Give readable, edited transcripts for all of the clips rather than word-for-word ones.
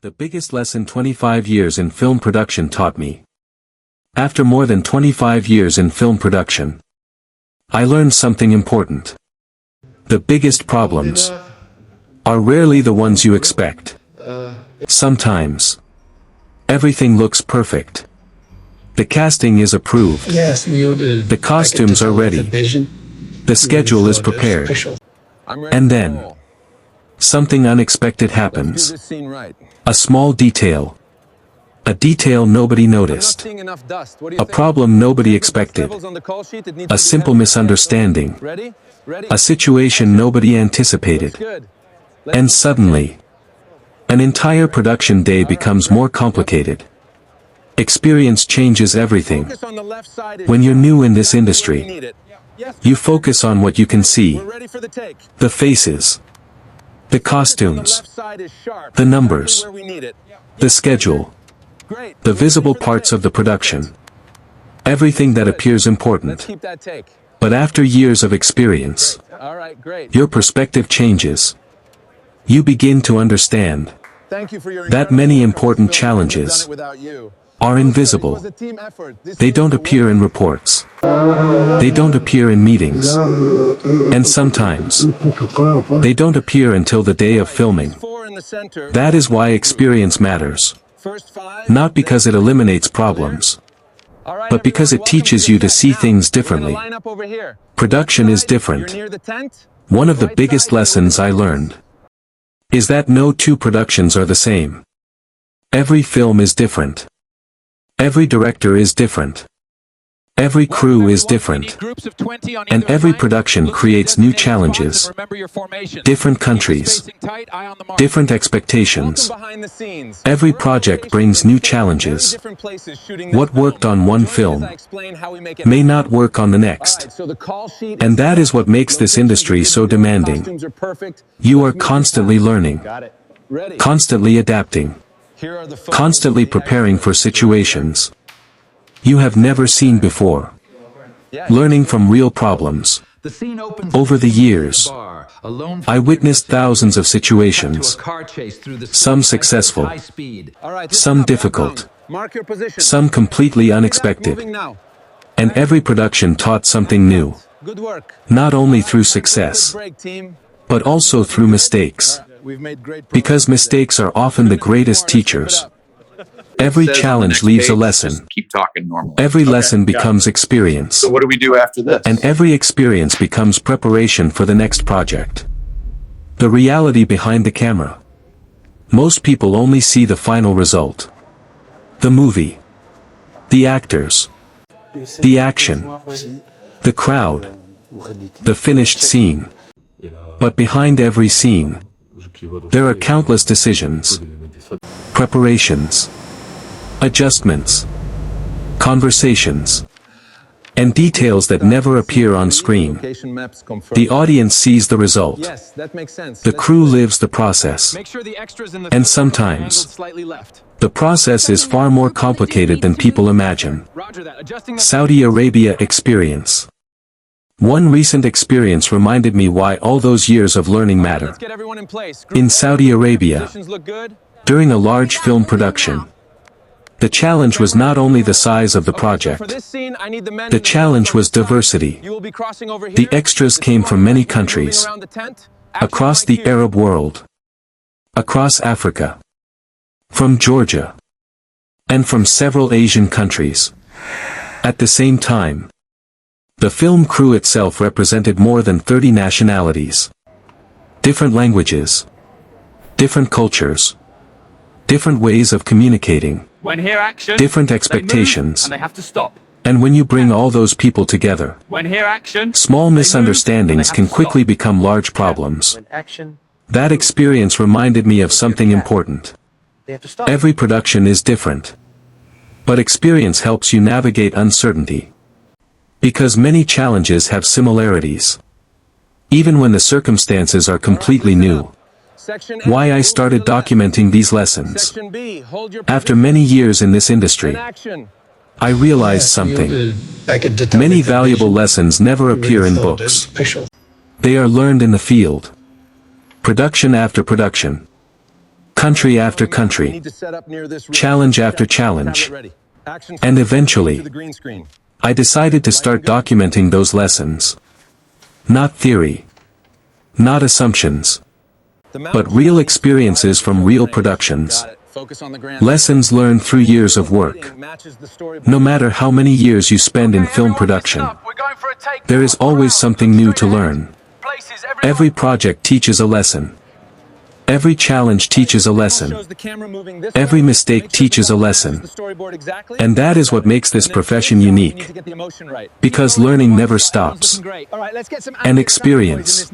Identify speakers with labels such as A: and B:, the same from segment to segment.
A: The biggest lesson 25 years in film production taught me. After more than 25 years in film production, I learned something important. The biggest problems are rarely the ones you expect. Sometimes, everything looks perfect. The casting is approved. The costumes are ready. The schedule is prepared. And then, something unexpected happens. A small detail. A detail nobody noticed. A problem nobody expected. A simple misunderstanding. A situation nobody anticipated. And suddenly, an entire production day becomes more complicated. Experience changes everything. When you're new in this industry, you focus on what you can see. The faces. The costumes. The numbers. The schedule. The visible parts of the production. Everything that appears important. But after years of experience, your perspective changes. You begin to understand that many important challenges are invisible. They don't appear in reports. They don't appear in meetings. And sometimes, they don't appear until the day of filming. That is why experience matters. Not because it eliminates problems, but because it teaches you to see things differently. Production is different. One of the biggest lessons I learned is that no two productions are the same. Every film is different. Every director is different. Every crew is different. And every production creates new challenges. Different countries. Different expectations. Every project brings new challenges. What worked on one film may not work on the next. And that is what makes this industry so demanding. You are constantly learning. Constantly adapting. Constantly preparing for situations you have never seen before. Learning from real problems. Over the years, I witnessed thousands of situations. Some successful. Some difficult. Some completely unexpected. And every production taught something new. Not only through success, but also through mistakes. Because mistakes are often the greatest teachers. Every challenge leaves a lesson.
B: Keep talking normally.
A: Every lesson becomes experience.
B: So what do we do after this?
A: And every experience becomes preparation for the next project. The reality behind the camera. Most people only see the final result. The movie. The actors. The action. The crowd. The finished scene. But behind every scene, there are countless decisions, preparations, adjustments, conversations, and details that never appear on screen. The audience sees the result. The crew lives the process. And sometimes, the process is far more complicated than people imagine. Saudi Arabia experience. One recent experience reminded me why all those years of learning matter. In Saudi Arabia, during a large film production, the challenge was not only the size of the project. The challenge was diversity. The extras came from many countries, across the Arab world, across Africa, from Georgia, and from several Asian countries. At the same time, the film crew itself represented more than 30 nationalities. Different languages. Different cultures. Different ways of communicating.
C: When hear action,
A: different expectations.
C: and they have to stop.
A: And when you bring all those people together,
C: When hear action,
A: small misunderstandings can quickly become large problems. That experience reminded me of something important. Every production is different. But experience helps you navigate uncertainty. Because many challenges have similarities. Even when the circumstances are completely new. Why I started documenting these lessons. After many years in this industry, I realized something. Many valuable lessons never appear in books. They are learned in the field. Production after production. country after country, challenge after challenge, and eventually, I decided to start documenting those lessons. Not theory, not assumptions, but real experiences from real productions. Lessons learned through years of work. No matter how many years you spend in film production, there is always something new to learn. Every project teaches a lesson. Every challenge teaches a lesson. Every mistake teaches a lesson. And that is what makes this profession unique. Because learning never stops. And experience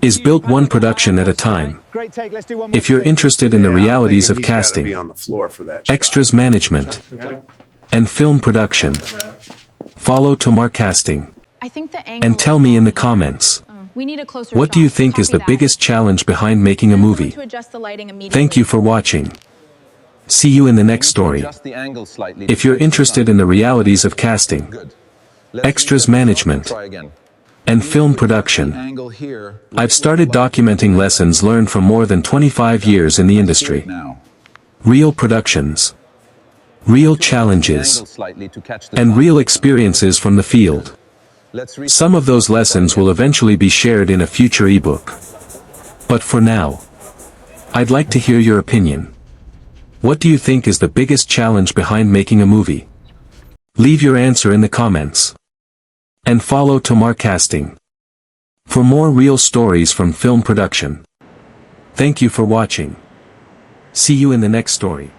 A: is built one production at a time. If you're interested in the realities of casting, extras management, and film production, follow Tomar Casting. And tell me in the comments. What do you think is the biggest challenge behind making a movie? Thank you for watching. See you in the next story. If you're interested in the realities of casting, extras management, and film production, I've started documenting lessons learned from more than 25 years in the industry. Real productions, real challenges, and real experiences from the field. Some of those lessons will eventually be shared in a future ebook. But for now, I'd like to hear your opinion. What do you think is the biggest challenge behind making a movie? Leave your answer in the comments. And follow Tomar Casting for more real stories from film production. Thank you for watching. See you in the next story.